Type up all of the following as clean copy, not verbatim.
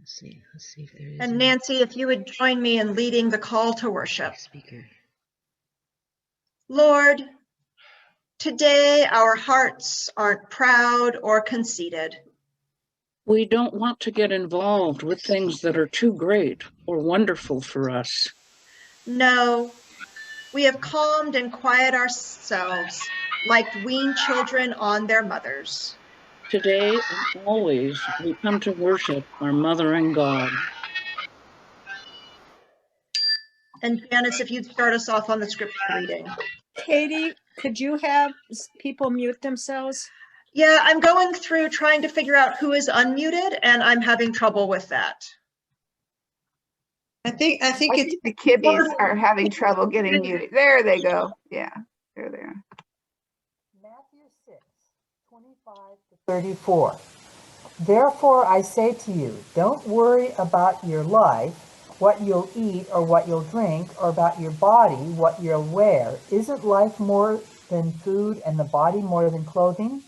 Let's see if there is. And Nancy, if you would join me in leading the call to worship. Speaker. Lord, today our hearts aren't proud or conceited. We don't want to get involved with things that are too great or wonderful for us. No, we have calmed and quieted ourselves like weaned children on their mothers. Today and always, we come to worship our Mother and God. And Janice, if you'd start us off on the scripture reading. Katie, could you have people mute themselves? Yeah, I'm going through trying to figure out who is unmuted, and I'm having trouble with that. I think it's the kiddies are having trouble getting muted. There they go. Yeah, there they are. Matthew 6:25-34. Therefore I say to you, don't worry about your life, what you'll eat or what you'll drink, or about your body, what you'll wear. Isn't life more than food and the body more than clothing?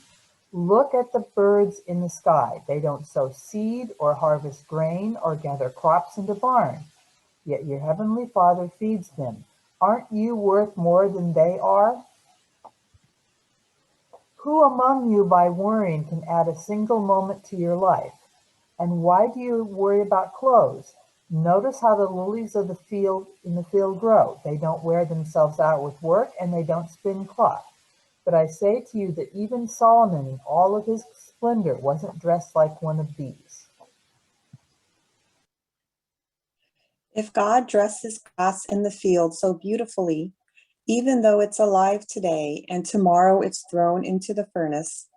Look at the birds in the sky. They don't sow seed or harvest grain or gather crops into barns, yet your heavenly Father feeds them. Aren't you worth more than they are? Who among you by worrying can add a single moment to your life? And why do you worry about clothes? Notice how the lilies of the field grow. They don't wear themselves out with work, and they don't spin cloth. But I say to you that even Solomon in all of his splendor wasn't dressed like one of these. If God dresses grass in the field so beautifully, even though it's alive today and tomorrow it's thrown into the furnace,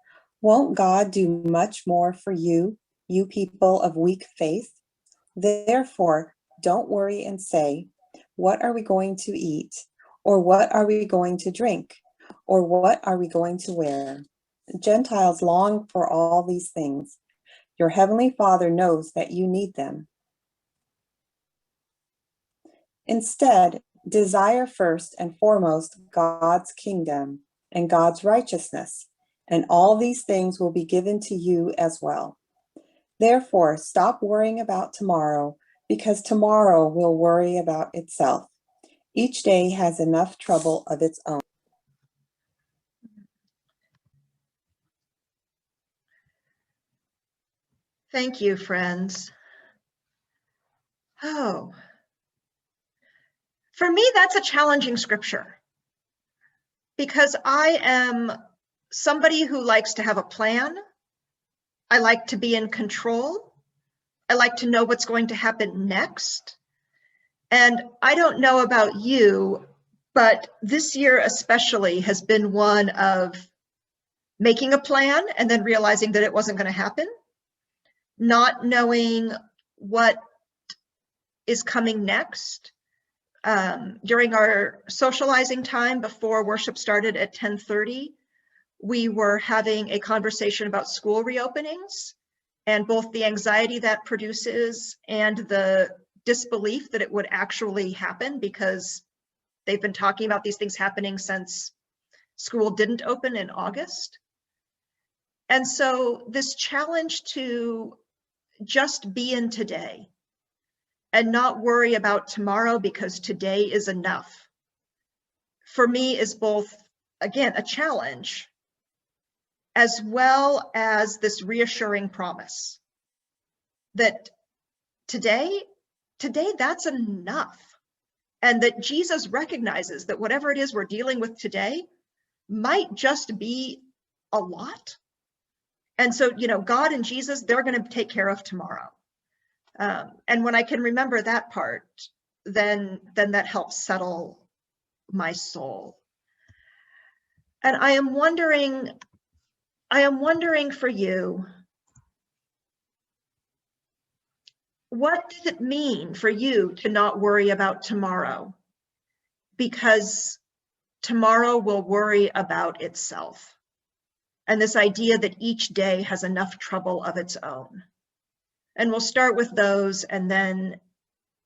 won't God do much more for you, you people of weak faith? Therefore, don't worry and say, what are we going to eat? Or what are we going to drink? Or what are we going to wear? The Gentiles long for all these things. Your heavenly Father knows that you need them. Instead, desire first and foremost God's kingdom and God's righteousness, and all these things will be given to you as well. Therefore, stop worrying about tomorrow, because tomorrow will worry about itself. Each day has enough trouble of its own. Thank you, friends. Oh, for me, that's a challenging scripture because I am somebody who likes to have a plan. I like to be in control. I like to know what's going to happen next. And I don't know about you, but this year especially has been one of making a plan and then realizing that it wasn't going to happen. Not knowing what is coming next. During our socializing time before worship started at 10:30, we were having a conversation about school reopenings and both the anxiety that produces and the disbelief that it would actually happen because they've been talking about these things happening since school didn't open in August. And so this challenge to just be in today and not worry about tomorrow because today is enough, for me is both, again, a challenge as well as this reassuring promise that today that's enough. And that Jesus recognizes that whatever it is we're dealing with today might just be a lot. And so, God and Jesus, they're going to take care of tomorrow. And when I can remember that part, then that helps settle my soul. And I am wondering for you, what does it mean for you to not worry about tomorrow? Because tomorrow will worry about itself. And this idea that each day has enough trouble of its own. And we'll start with those and then,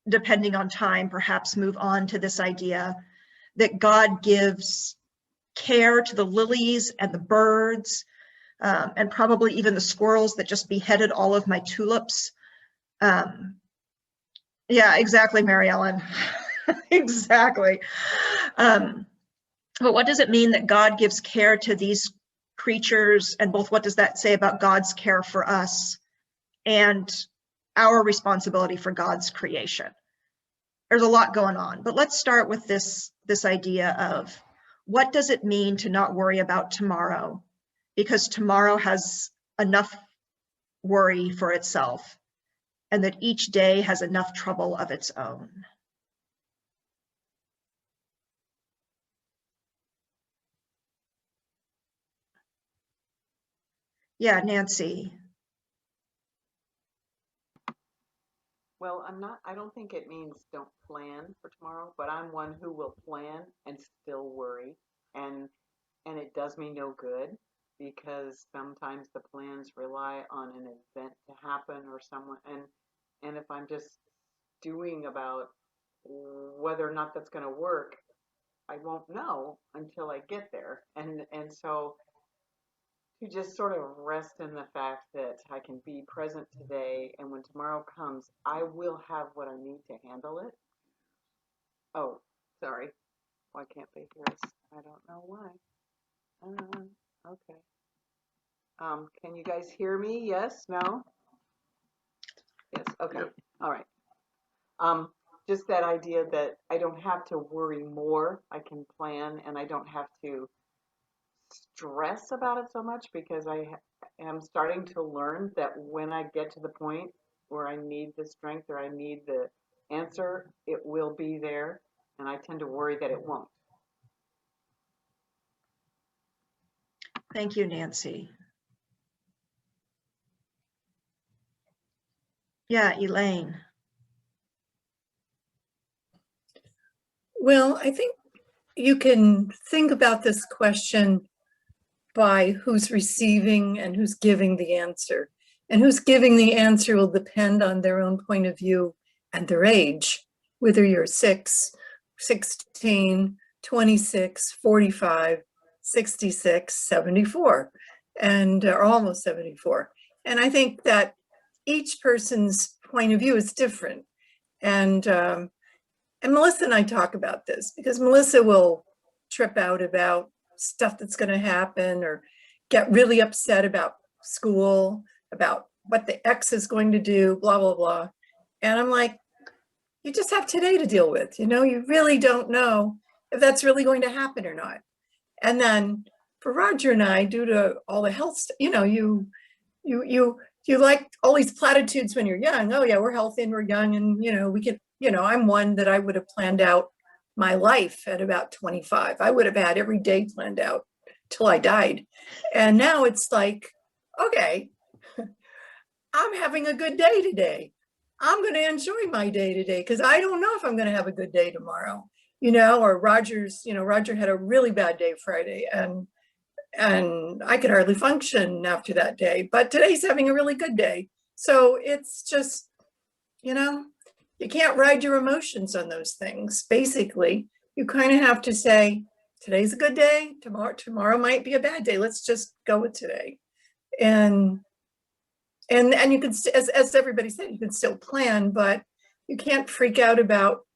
depending on time, perhaps move on to this idea that God gives care to the lilies and the birds, and probably even the squirrels that just beheaded all of my tulips Yeah, exactly, Mary Ellen. Exactly. But what does it mean that God gives care to these creatures, and both what does that say about God's care for us and our responsibility for God's creation? There's a lot going on, but let's start with this idea of what does it mean to not worry about tomorrow, because tomorrow has enough worry for itself, and that each day has enough trouble of its own. Yeah, Nancy. Well, I don't think it means don't plan for tomorrow, but I'm one who will plan and still worry. And it does me no good, because sometimes the plans rely on an event to happen or someone, and if I'm just stewing about whether or not that's going to work, I won't know until I get there. And so to just sort of rest in the fact that I can be present today, and when tomorrow comes, I will have what I need to handle it. Oh, sorry. Why can't they hear us? I don't know why. Okay. Can you guys hear me? Yes? No? Yes. Okay. Yep. All right. Just that idea that I don't have to worry more. I can plan, and I don't have to stress about it so much, because I am starting to learn that when I get to the point where I need the strength or I need the answer, it will be there, and I tend to worry that it won't. Thank you, Nancy. Yeah, Elaine. Well, I think you can think about this question by who's receiving and who's giving the answer. And who's giving the answer will depend on their own point of view and their age, whether you're 6, 16, 26, 45, 66, 74, and or almost 74. And I think that each person's point of view is different. And Melissa and I talk about this, because Melissa will trip out about stuff that's going to happen, or get really upset about school, about what the ex is going to do, blah, blah, blah. And I'm like, you just have today to deal with, you really don't know if that's really going to happen or not. And then for Roger and I, due to all the health, you like all these platitudes when you're young. Oh yeah, we're healthy and we're young, and we can, I'm one that I would have planned out my life at about 25. I would have had every day planned out till I died. And now it's like, okay, I'm having a good day today. I'm going to enjoy my day today, because I don't know if I'm going to have a good day tomorrow, or Roger had a really bad day Friday, and I could hardly function after that day, but today's having a really good day. So it's just, you can't ride your emotions on those things. Basically, you kind of have to say, today's a good day, tomorrow might be a bad day. Let's just go with today. And you can, as everybody said, you can still plan, but you can't freak out about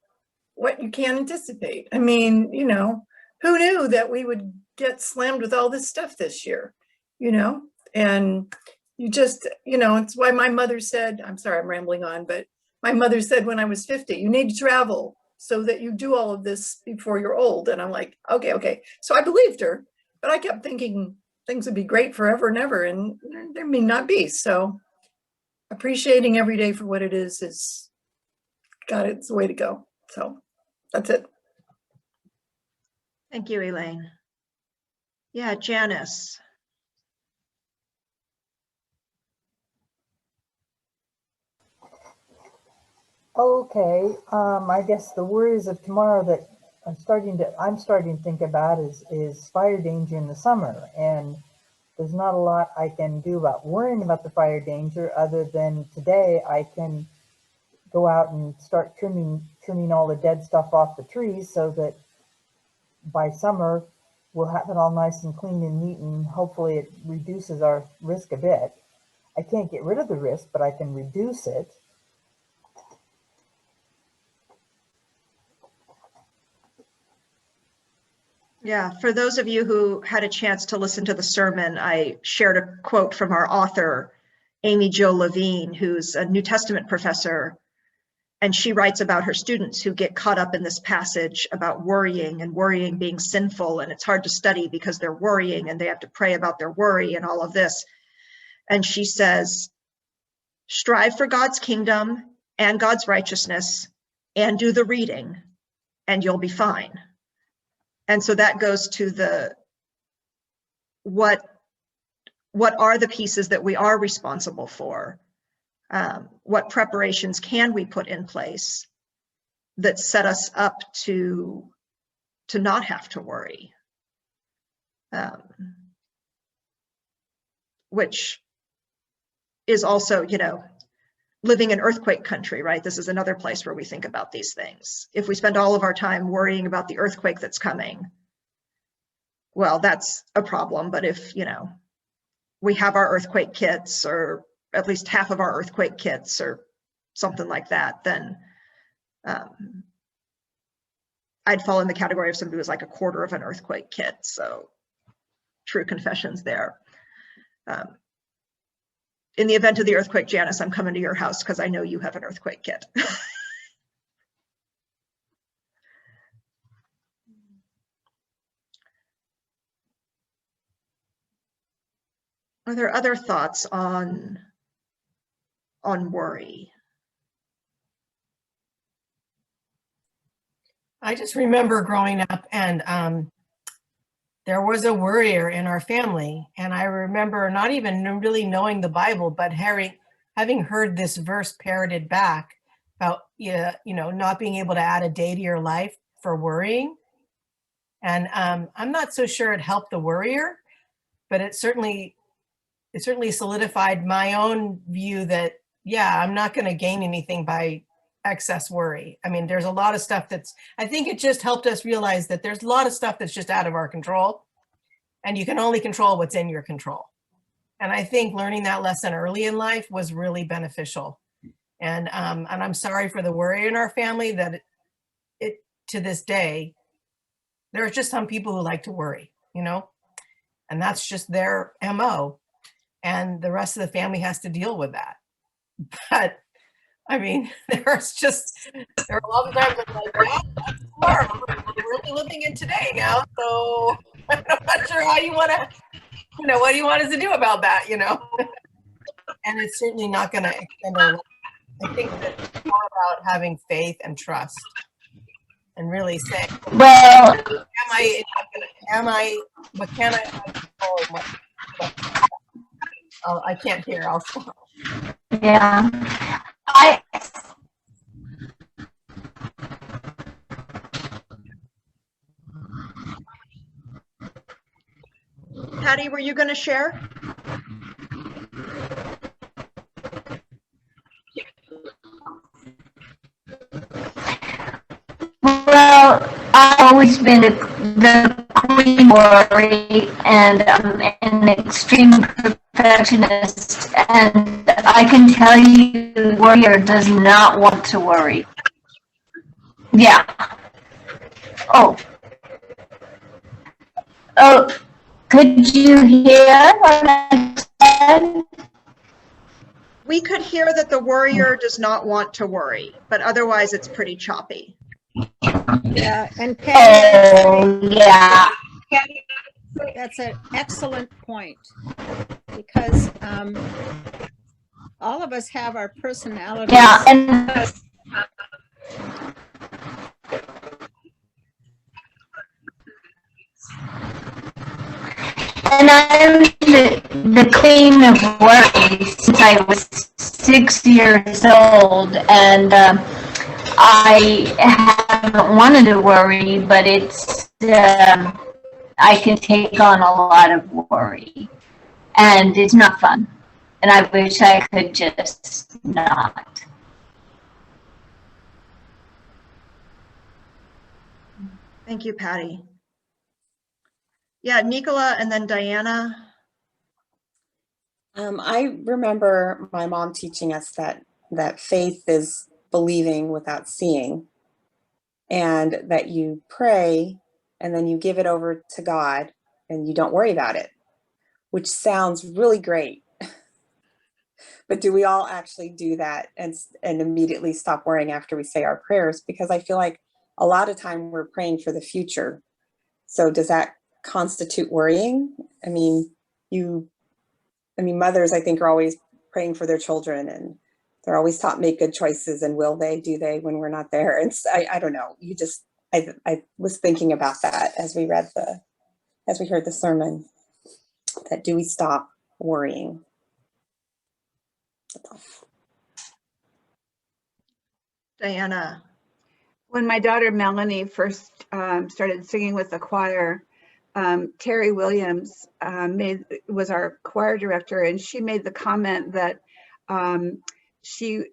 what you can't anticipate. I mean, who knew that we would get slammed with all this stuff this year, and you just, it's why my mother said, I'm sorry, I'm rambling on, but my mother said when I was 50, you need to travel so that you do all of this before you're old. And I'm like, okay. So I believed her, but I kept thinking things would be great forever and ever, and there may not be. So appreciating every day for what it is it's the way to go. So that's it. Thank you, Elaine. Yeah, Janice. Okay, I guess the worries of tomorrow that I'm starting to think about is fire danger in the summer, and there's not a lot I can do about worrying about the fire danger, other than today I can go out and start trimming all the dead stuff off the trees, so that by summer we'll have it all nice and clean and neat, and hopefully it reduces our risk a bit. I can't get rid of the risk, but I can reduce it. Yeah, for those of you who had a chance to listen to the sermon, I shared a quote from our author, Amy Jo Levine, who's a New Testament professor, and she writes about her students who get caught up in this passage about worrying and worrying being sinful, and it's hard to study because they're worrying and they have to pray about their worry and all of this. And she says, strive for God's kingdom and God's righteousness and do the reading and you'll be fine. And so that goes to the what are the pieces that we are responsible for? What preparations can we put in place that set us up to not have to worry? Which is also, you know, living in earthquake country, right? This is another place where we think about these things. If we spend all of our time worrying about the earthquake that's coming, well, that's a problem. But if, you know, we have our earthquake kits, or at least half of our earthquake kits or something like that, then I'd fall in the category of somebody who was like a quarter of an earthquake kit. So true confessions there. In the event of the earthquake, Janice, I'm coming to your house because I know you have an earthquake kit. Are there other thoughts on worry? I just remember growing up, and there was a worrier in our family. And I remember not even really knowing the Bible, but having heard this verse parroted back about, you know, not being able to add a day to your life for worrying. And I'm not so sure it helped the worrier, but it certainly solidified my own view that, yeah, I'm not going to gain anything by excess worry. I mean, there's a lot of stuff I think it just helped us realize that there's a lot of stuff that's just out of our control, and you can only control what's in your control. And I think learning that lesson early in life was really beneficial. And I'm sorry for the worry in our family that it to this day, there are just some people who like to worry, you know, and that's just their MO. And the rest of the family has to deal with that. But I mean, there are a lot of times I'm like, well, that's tomorrow. We're really living in today now. So I'm not sure how you want to, you know, what do you want us to do about that, you know? And it's certainly not going to extend our life. I think that it's more about having faith and trust and really saying, well, what can I control? I can't hear. I'll stop. Yeah. Patty, were you going to share? Well, I've always been the queen worry and an extreme perfectionist, and I can tell you the warrior does not want to worry. Yeah. Oh, could you hear what I said? We could hear that the worrier does not want to worry, but otherwise it's pretty choppy. Yeah, and Patty, Oh, yeah. that's an excellent point, because all of us have our personalities. Yeah, and I'm the queen of worry since I was 6 years old, and I haven't wanted to worry, but it's I can take on a lot of worry, and it's not fun, and I wish I could just not. Thank you, Patty. Yeah, Nicola and then Diana. I remember my mom teaching us that faith is believing without seeing, and that you pray and then you give it over to God and you don't worry about it, which sounds really great. But do we all actually do that and immediately stop worrying after we say our prayers? Because I feel like a lot of time we're praying for the future. So does that constitute worrying? I mean, mothers, I think, are always praying for their children, and they're always taught make good choices, and will they, do they, when we're not there? And I don't know. I was thinking about that as we heard the sermon, that do we stop worrying? Diana. When my daughter Melanie first started singing with the choir, Terry Williams was our choir director, and she made the comment that she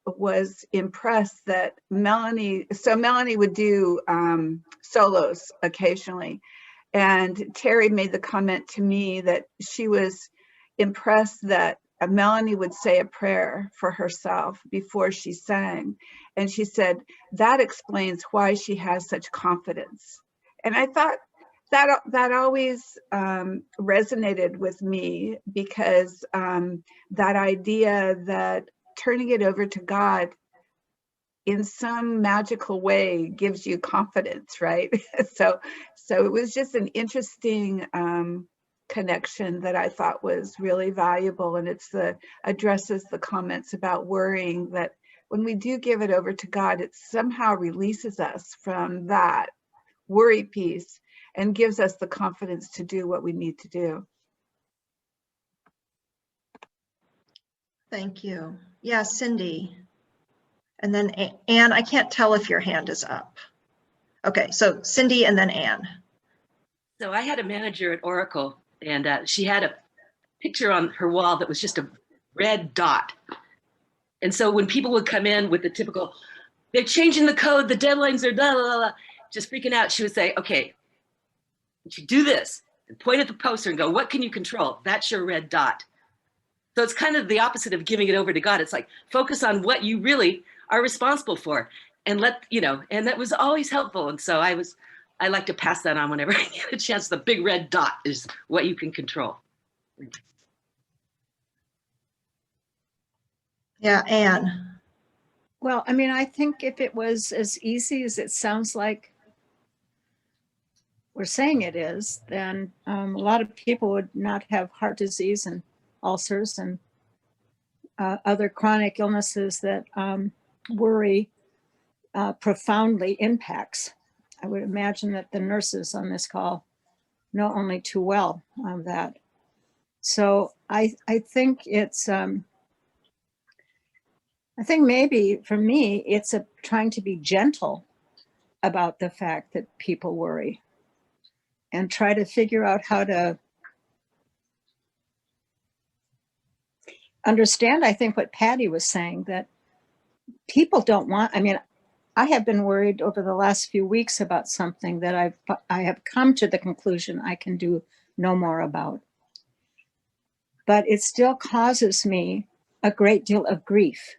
was impressed that Melanie would do solos occasionally, and Terry made the comment to me that she was impressed that Melanie would say a prayer for herself before she sang. And she said, that explains why she has such confidence. And I thought that always resonated with me, because that idea that turning it over to God in some magical way gives you confidence, right? So it was just an interesting connection that I thought was really valuable, and addresses the comments about worrying, that when we do give it over to God, it somehow releases us from that worry piece and gives us the confidence to do what we need to do. Thank you. Yeah, Cindy. And then Anne, I can't tell if your hand is up. Okay, so Cindy and then Anne. So I had a manager at Oracle, and she had a picture on her wall that was just a red dot. And so when people would come in with the typical, they're changing the code, the deadlines are blah, blah, blah, just freaking out, she would say, okay, if you do this, and point at the poster and go, what can you control? That's your red dot. So it's kind of the opposite of giving it over to God. It's like, focus on what you really are responsible for, and and that was always helpful. And so I like to pass that on whenever I get a chance. The big red dot is what you can control. Yeah, Anne. Well, I mean, I think if it was as easy as it sounds like we're saying it is, then a lot of people would not have heart disease and ulcers and other chronic illnesses that worry profoundly impacts. I would imagine that the nurses on this call know only too well that. So I think it's, I think maybe for me, it's trying to be gentle about the fact that people worry, and try to figure out how to understand, I think, what Patty was saying, that people don't want, I mean, I have been worried over the last few weeks about something that I have come to the conclusion I can do no more about. But it still causes me a great deal of grief.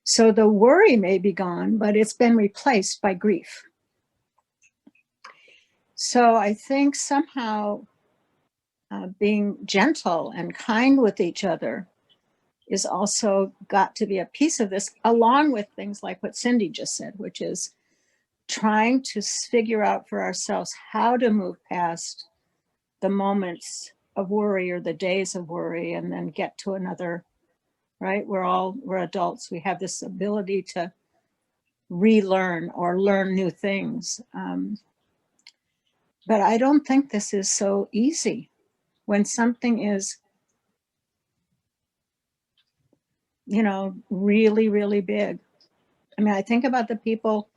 So the worry may be gone, but it's been replaced by grief. So I think somehow being gentle and kind with each other is also got to be a piece of this, along with things like what Cindy just said, which is trying to figure out for ourselves how to move past the moments of worry or the days of worry, and then get to another, right? We're adults. We have this ability to relearn or learn new things. But I don't think this is so easy when something is, really, really big. I mean, I think about the people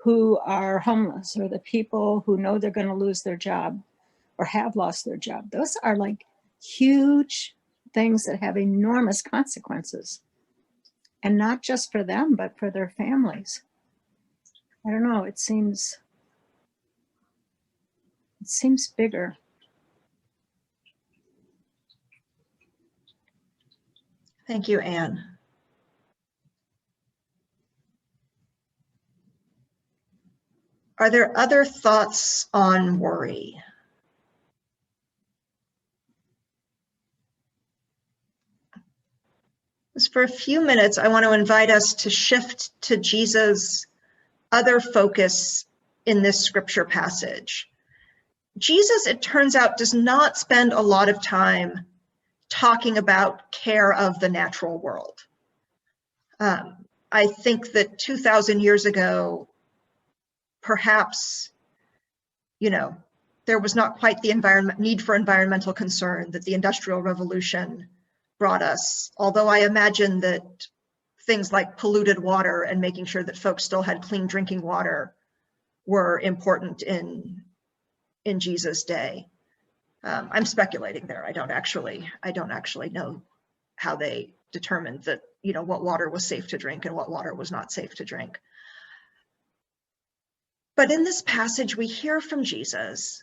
who are homeless, or the people who know they're going to lose their job or have lost their job. Those are like huge things that have enormous consequences, and not just for them, but for their families. I don't know, it seems bigger. Thank you, Anne. Are there other thoughts on worry? Just for a few minutes, I want to invite us to shift to Jesus' other focus in this scripture passage. Jesus, it turns out, does not spend a lot of time talking about care of the natural world. I think that 2,000 years ago, perhaps, there was not quite the need for environmental concern that the Industrial Revolution brought us. Although I imagine that things like polluted water and making sure that folks still had clean drinking water were important in Jesus' day. I'm speculating there. I don't actually know how they determined that, what water was safe to drink and what water was not safe to drink. But in this passage, we hear from Jesus,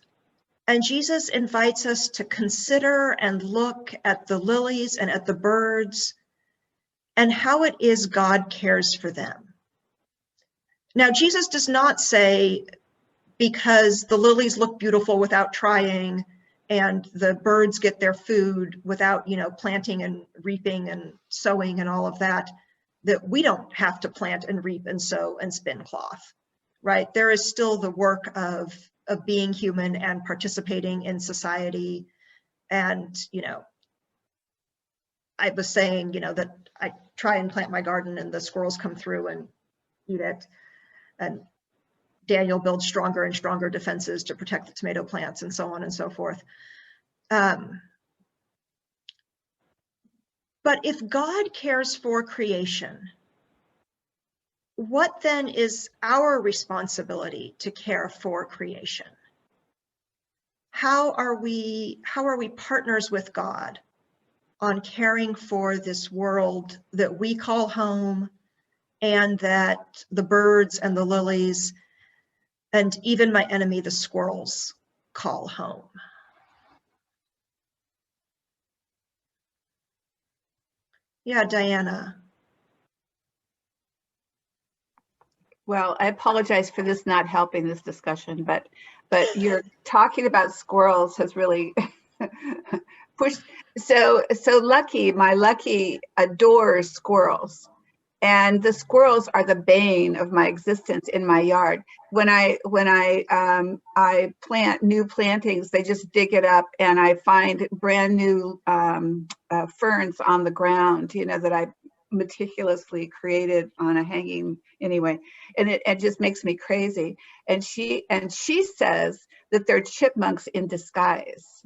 and Jesus invites us to consider and look at the lilies and at the birds and how it is God cares for them. Now, Jesus does not say, because the lilies look beautiful without trying and the birds get their food without, planting and reaping and sowing and all of that, that we don't have to plant and reap and sow and spin cloth, right? There is still the work of being human and participating in society. And, I was saying, that I try and plant my garden and the squirrels come through and eat it. And Daniel builds stronger and stronger defenses to protect the tomato plants and so on and so forth. But if God cares for creation, what then is our responsibility to care for creation? How are we partners with God on caring for this world that we call home and that the birds and the lilies and even my enemy, the squirrels, call home? Yeah, Diana. Well, I apologize for this not helping this discussion, but you're talking about squirrels has really pushed. So my Lucky adores squirrels. And the squirrels are the bane of my existence in my yard. When I plant new plantings, they just dig it up, and I find brand new ferns on the ground, that I meticulously created on a hanging anyway, and it just makes me crazy. And she says that they're chipmunks in disguise,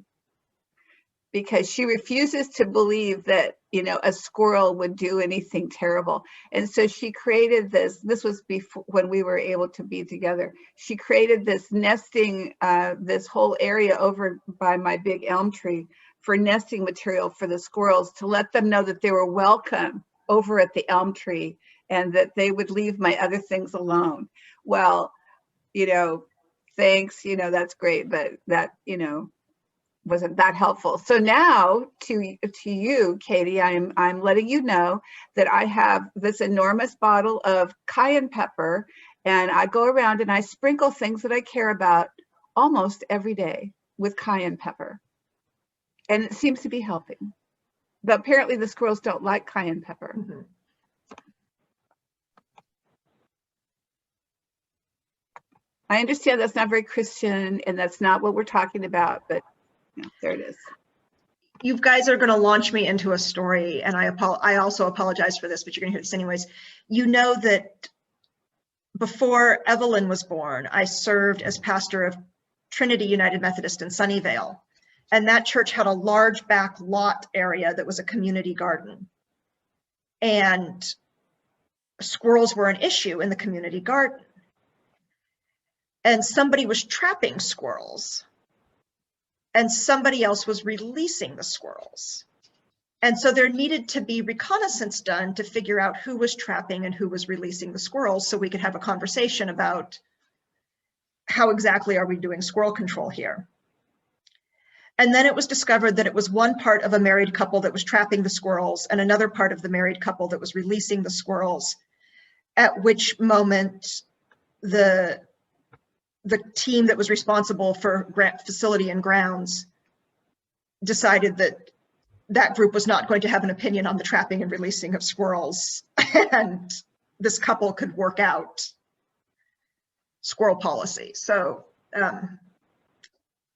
because she refuses to believe that, a squirrel would do anything terrible. And so she created this was before, when we were able to be together, she created this nesting, this whole area over by my big elm tree for nesting material for the squirrels, to let them know that they were welcome over at the elm tree and that they would leave my other things alone. Well, thanks, that's great, but that, wasn't that helpful. So now to you, Katie, I'm letting you know that I have this enormous bottle of cayenne pepper, and I go around and I sprinkle things that I care about almost every day with cayenne pepper. And it seems to be helping. But apparently the squirrels don't like cayenne pepper. Mm-hmm. I understand that's not very Christian and that's not what we're talking about, but there it is. You guys are going to launch me into a story, and I also apologize for this, but you're going to hear this anyways. You know that before Evelyn was born, I served as pastor of Trinity United Methodist in Sunnyvale, and that church had a large back lot area that was a community garden. And squirrels were an issue in the community garden. And somebody was trapping squirrels, and somebody else was releasing the squirrels. And so there needed to be reconnaissance done to figure out who was trapping and who was releasing the squirrels, so we could have a conversation about how exactly are we doing squirrel control here. And then it was discovered that it was one part of a married couple that was trapping the squirrels and another part of the married couple that was releasing the squirrels, at which moment the the team that was responsible for facility and grounds decided that that group was not going to have an opinion on the trapping and releasing of squirrels, and this couple could work out squirrel policy. So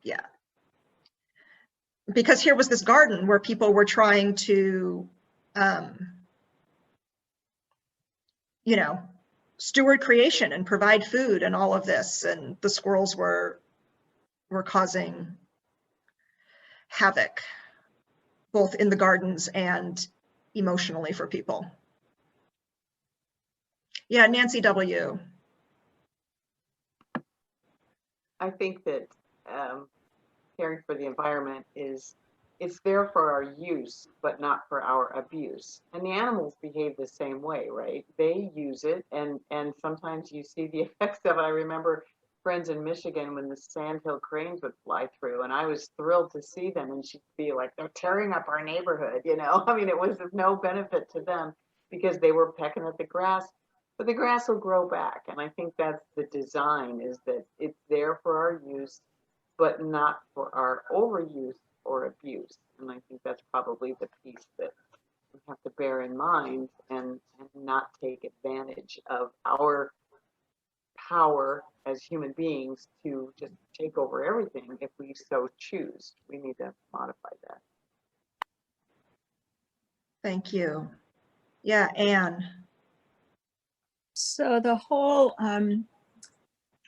yeah, because here was this garden where people were trying to you know, steward creation and provide food and all of this, and the squirrels were causing havoc both in the gardens and emotionally for people. Yeah, Nancy W. I think that caring for the environment it's there for our use, but not for our abuse. And the animals behave the same way, right? They use it, and sometimes you see the effects of it. I remember friends in Michigan when the sandhill cranes would fly through, and I was thrilled to see them, and she'd be like, they're tearing up our neighborhood, you know? I mean, it was of no benefit to them because they were pecking at the grass, but the grass will grow back. And I think that's the design, is that it's there for our use, but not for our overuse or abuse. And I think that's probably the piece that we have to bear in mind, and not take advantage of our power as human beings to just take over everything if we so choose. We need to modify that. Thank you. Yeah, Anne. So the whole,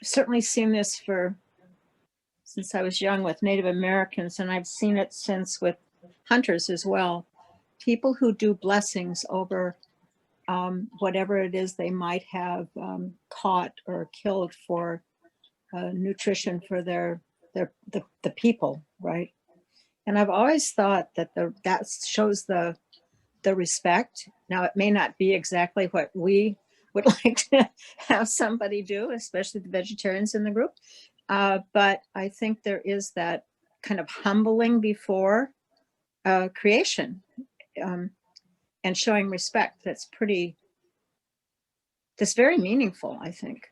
certainly seen this since I was young with Native Americans, and I've seen it since with hunters as well. People who do blessings over whatever it is they might have caught or killed for nutrition for the people, right? And I've always thought that that shows the respect. Now, it may not be exactly what we would like to have somebody do, especially the vegetarians in the group. But I think there is that kind of humbling before creation and showing respect. That's very meaningful, I think.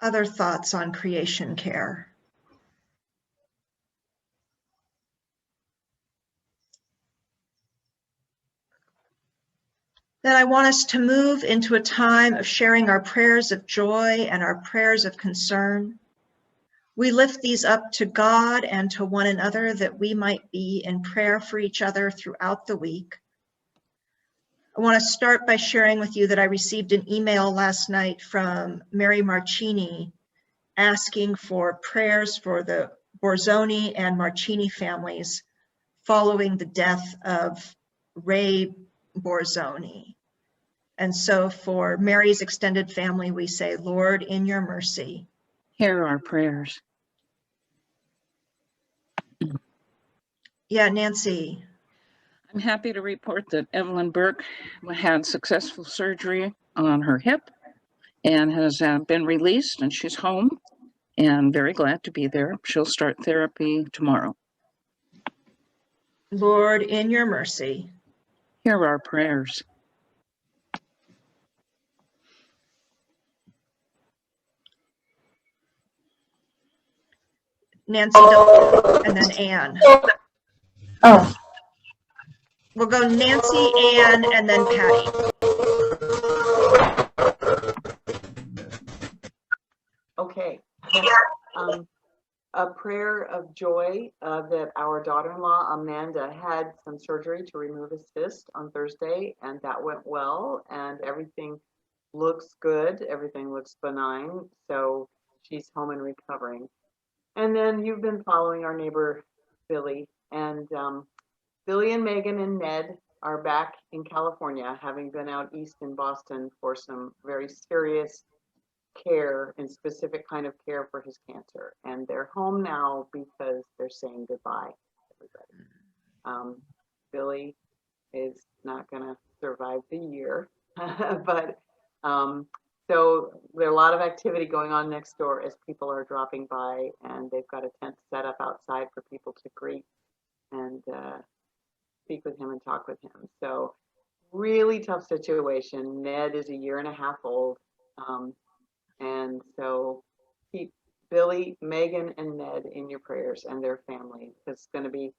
Other thoughts on creation care? Then I want us to move into a time of sharing our prayers of joy and our prayers of concern. We lift these up to God and to one another, that we might be in prayer for each other throughout the week. I want to start by sharing with you that I received an email last night from Mary Marcini asking for prayers for the Borzoni and Marcini families following the death of Ray Borzoni. And so for Mary's extended family, we say, Lord, in your mercy, Hear our prayers. Yeah, Nancy. I'm happy to report that Evelyn Burke had successful surgery on her hip and has been released, and she's home and very glad to be there. She'll start therapy tomorrow. Lord, in your mercy, Hear our prayers. Nancy W. and then Anne. Oh, We'll go Nancy, Anne, and then Patty. Okay. A prayer of joy that our daughter-in-law Amanda had some surgery to remove a cyst on Thursday, and that went well, and everything looks good. Everything looks benign. So she's home and recovering. And then you've been following our neighbor Billy, and Billy and Megan and Ned are back in California, having been out east in Boston for some very serious care and specific kind of care for his cancer. And they're home now because they're saying goodbye to everybody. Billy is not going to survive the year, but so there are a lot of activities activity going on next door as people are dropping by, and they've got a tent set up outside for people to greet and speak with him and talk with him. So really tough situation. Ned is a year and a half old. And so keep Billy, Megan, and Ned in your prayers and their family. It's going to be,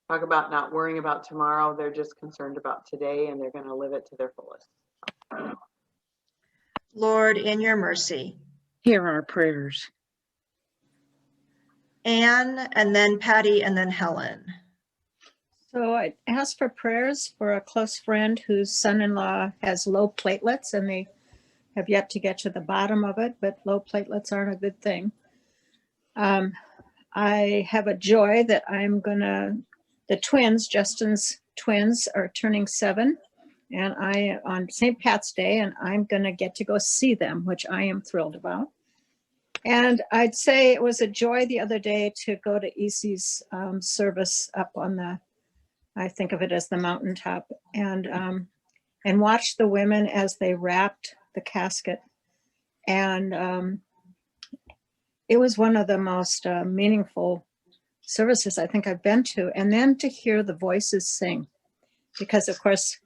talk about not worrying about tomorrow. They're just concerned about today, and they're going to live it to their fullest. Lord, in your mercy. Hear our prayers. Anne, and then Patty, and then Helen. So I asked for prayers for a close friend whose son-in-law has low platelets, and they have yet to get to the bottom of it, but low platelets aren't a good thing. I have a joy that the twins, Justin's twins, are turning 7, and on St. Pat's Day, and I'm gonna get to go see them, which I am thrilled about. And I'd say it was a joy the other day to go to EC's service up on I think of it as the mountaintop, and watch the women as they wrapped the casket. And it was one of the most meaningful services I think I've been to. And then to hear the voices sing, because of course,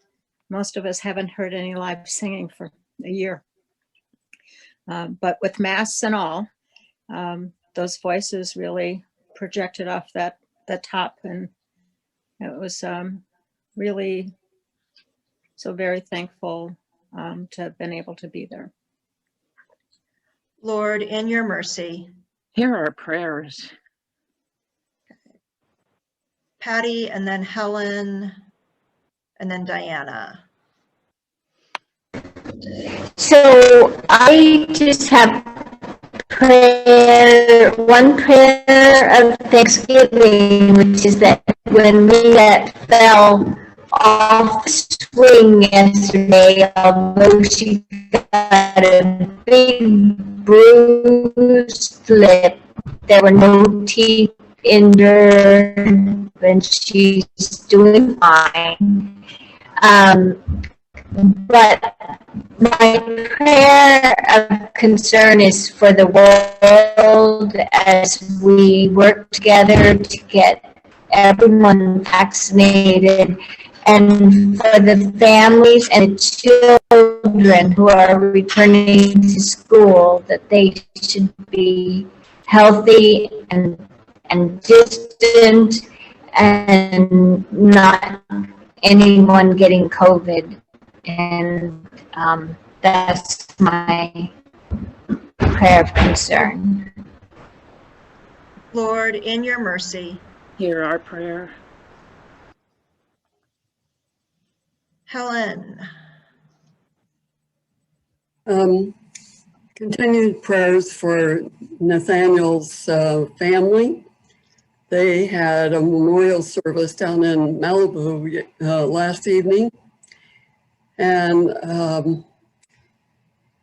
most of us haven't heard any live singing for a year. But with masks and all, those voices really projected off the top, and it was really so very thankful to have been able to be there. Lord, in your mercy. Hear our prayers. Patty, and then Helen, and then Diana. So I just have one prayer of thanksgiving, which is that when Minette fell off the swing yesterday, although she got a big bruised lip, there were no teeth injured, and she's doing fine. But my prayer of concern is for the world as we work together to get everyone vaccinated, and for the families and the children who are returning to school, that they should be healthy and distant, and not anyone getting COVID. And that's my prayer of concern. Lord, in your mercy. Hear our prayer. Helen. Continued prayers for Nathaniel's family. They had a memorial service down in Malibu last evening, and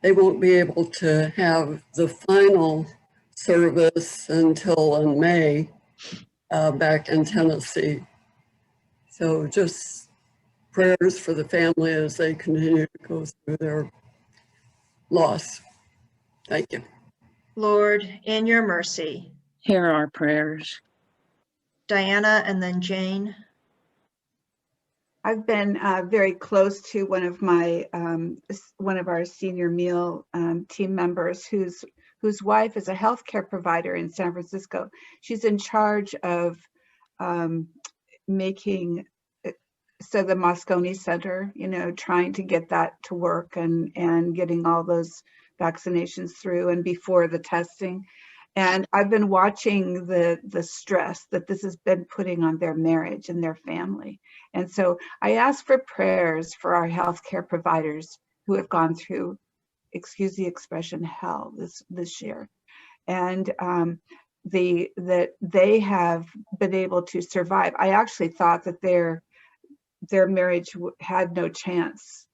they won't be able to have the final service until in May back in Tennessee. So just prayers for the family as they continue to go through their loss. Thank you. Lord, in your mercy. Hear our prayers. Diana, and then Jane. I've been very close to one of our senior meal team members whose wife is a healthcare provider in San Francisco. She's in charge of making the Moscone Center, trying to get that to work and getting all those vaccinations through and before the testing. And I've been watching the stress that this has been putting on their marriage and their family. And so I ask for prayers for our healthcare providers who have gone through, excuse the expression, hell this year. And that they have been able to survive. I actually thought that their marriage had no chance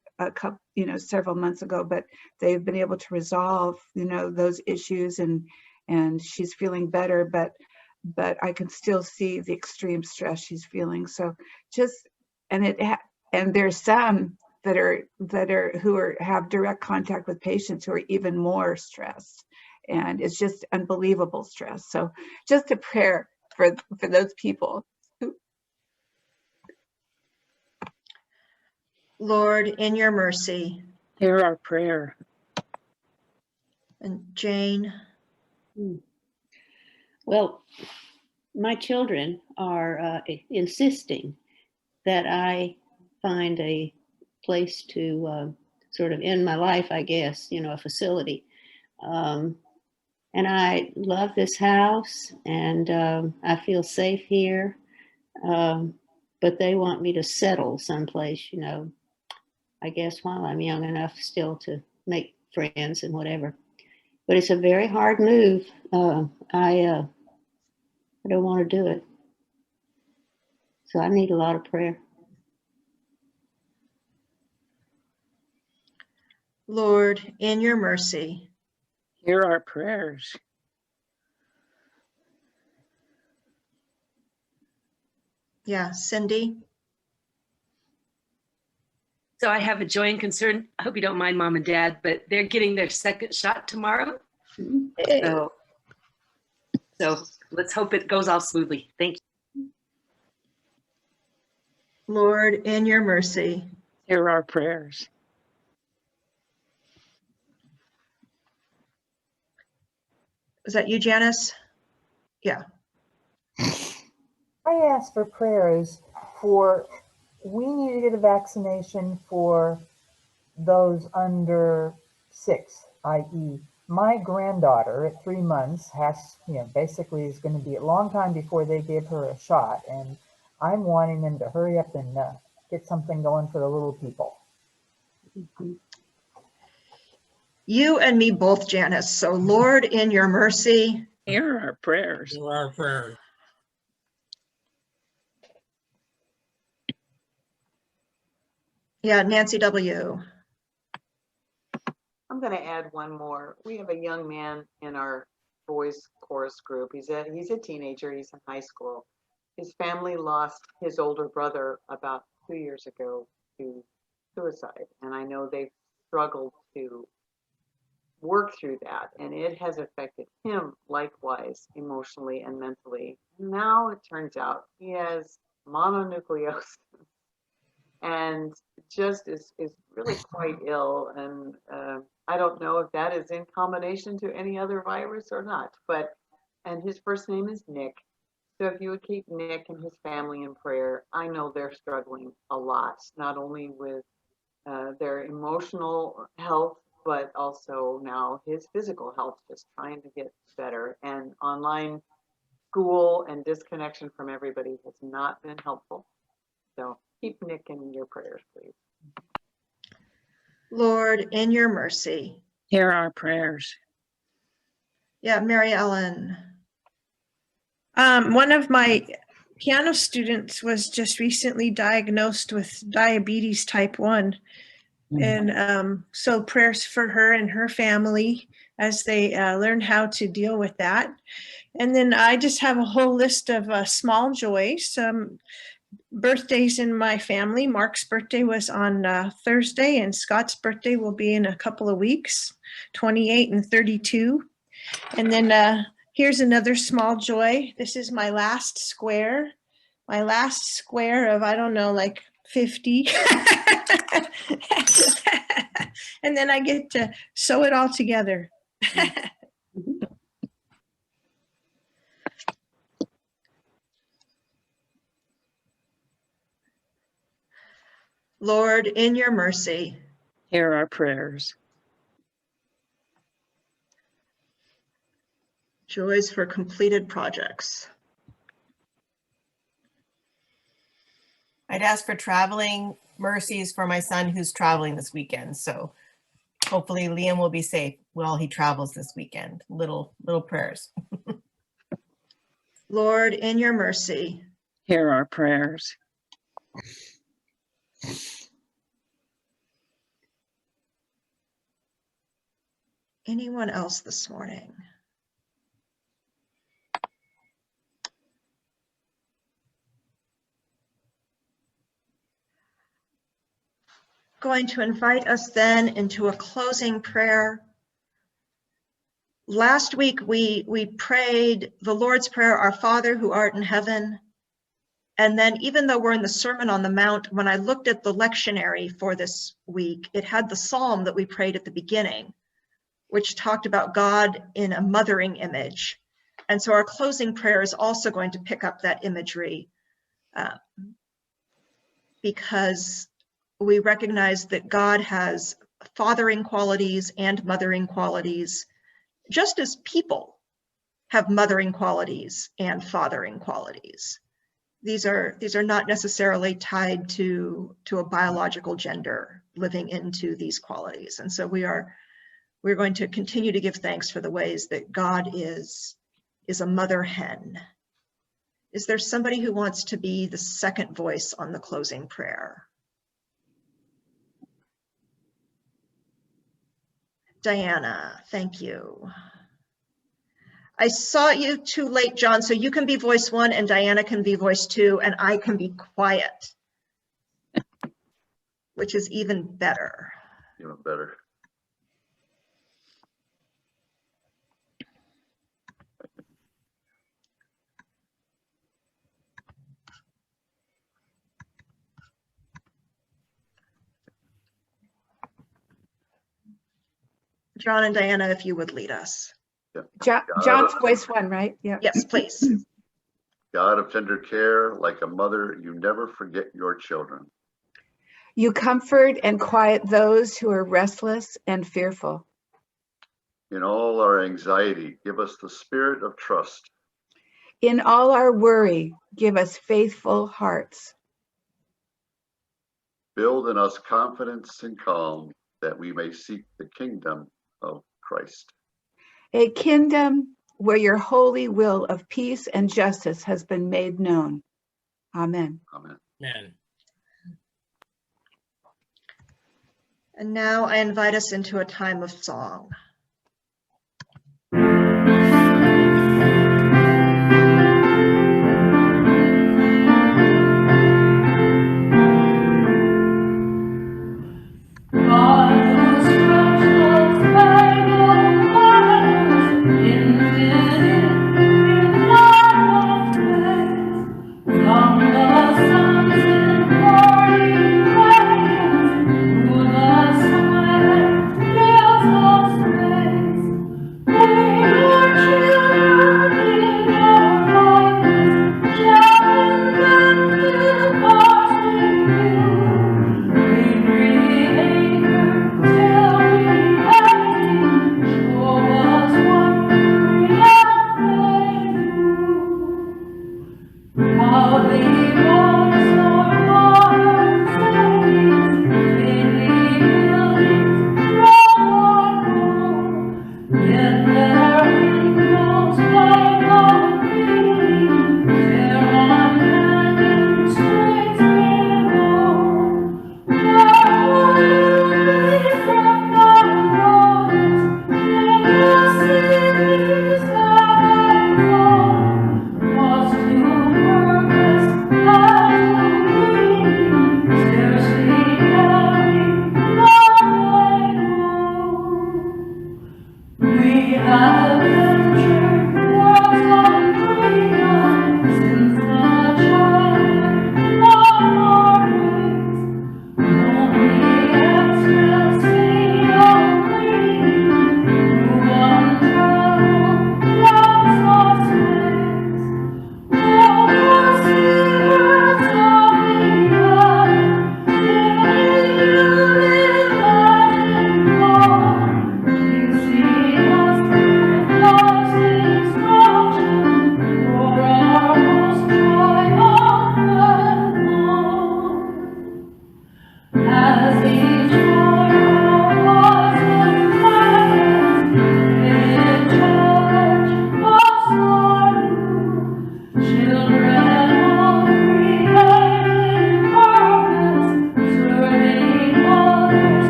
several months ago, but they've been able to resolve, those issues, and she's feeling better, but I can still see the extreme stress she's feeling. So and their son have direct contact with patients who are even more stressed. And it's just unbelievable stress. So just a prayer for those people. Lord, in your mercy. Hear our prayer. And Jane. Well, my children are insisting that I find a place to sort of end my life, I guess, you know, a facility. And I love this house, and I feel safe here. But they want me to settle someplace, you know, I guess while I'm young enough still to make friends and whatever. But it's a very hard move. I don't want to do it. So I need a lot of prayer. Lord, in your mercy. Hear our prayers. Yeah, Cindy. So I have a joy and concern. I hope you don't mind, Mom and Dad, but they're getting their second shot tomorrow. Hey. So let's hope it goes all smoothly. Thank you. Lord, in your mercy. Hear our prayers. Is that you, Janice? Yeah. I asked for prayers for, we need to get a vaccination for those under 6, i.e. my granddaughter at 3 months has, basically is going to be a long time before they give her a shot. And I'm wanting them to hurry up and get something going for the little people. You and me both, Janice. So Lord, in your mercy. Hear our prayers. Hear our prayers. Yeah, Nancy W. I'm going to add one more. We have a young man in our boys chorus group. He's a teenager. He's in high school. His family lost his older brother about 2 years ago to suicide. And I know they've struggled to work through that. And it has affected him likewise, emotionally and mentally. Now it turns out he has mononucleosis and just is really quite ill. And I don't know if that is in combination to any other virus or not, and his first name is Nick. So if you would keep Nick and his family in prayer, I know they're struggling a lot, not only with their emotional health, but also now his physical health, just trying to get better. And online school and disconnection from everybody has not been helpful. So keep Nick in your prayers, please. Lord, in your mercy. Hear our prayers. Yeah, Mary Ellen. One of my piano students was just recently diagnosed with diabetes type 1. And so prayers for her and her family as they learn how to deal with that. And then I just have a whole list of small joys. Birthdays in my family. Mark's birthday was on Thursday, and Scott's birthday will be in a couple of weeks, 28 and 32. And then here's another small joy. This is my last square of, I don't know, like 50. And then I get to sew it all together. Lord, in your mercy. Hear our prayers. Joys for completed projects. I'd ask for traveling mercies for my son who's traveling this weekend. So hopefully Liam will be safe while he travels this weekend. Little prayers. Lord, in your mercy. Hear our prayers. Anyone else this morning? going to invite us then into a closing prayer. Last week, we prayed the Lord's Prayer, Our Father who art in heaven. And then even though we're in the Sermon on the Mount, when I looked at the lectionary for this week, it had the psalm that we prayed at the beginning, which talked about God in a mothering image. And so our closing prayer is also going to pick up that imagery because we recognize that God has fathering qualities and mothering qualities, just as people have mothering qualities and fathering qualities. These are not necessarily tied to a biological gender living into these qualities. And so we're going to continue to give thanks for the ways that God is a mother hen. Is there somebody who wants to be the second voice on the closing prayer? Diana, thank you. I saw you too late, John, so you can be voice one and Diana can be voice two and I can be quiet, which is even better. Even better. John and Diana, if you would lead us. Yeah. John's voice one, right? Yeah. Yes, please. God of tender care, like a mother, you never forget your children. You comfort and quiet those who are restless and fearful. In all our anxiety, give us the spirit of trust. In all our worry, give us faithful hearts. Build in us confidence and calm, that we may seek the kingdom of Christ. A kingdom where your holy will of peace and justice has been made known. Amen. Amen. Amen. And now I invite us into a time of song. Who the Son feels us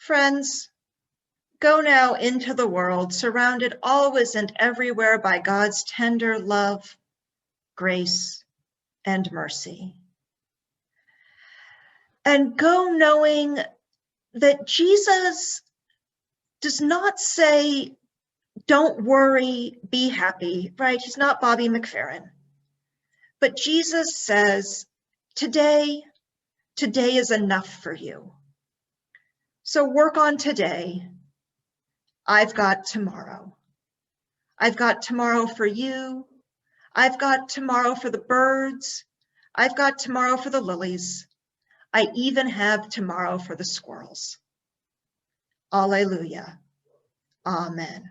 Friends, go now into the world, surrounded always and everywhere by God's tender love, grace, and mercy. And go knowing that Jesus does not say, don't worry, be happy, right? He's not Bobby McFerrin. But Jesus says, today is enough for you. So work on today. I've got tomorrow. I've got tomorrow for you. I've got tomorrow for the birds. I've got tomorrow for the lilies. I even have tomorrow for the squirrels. Alleluia. Amen.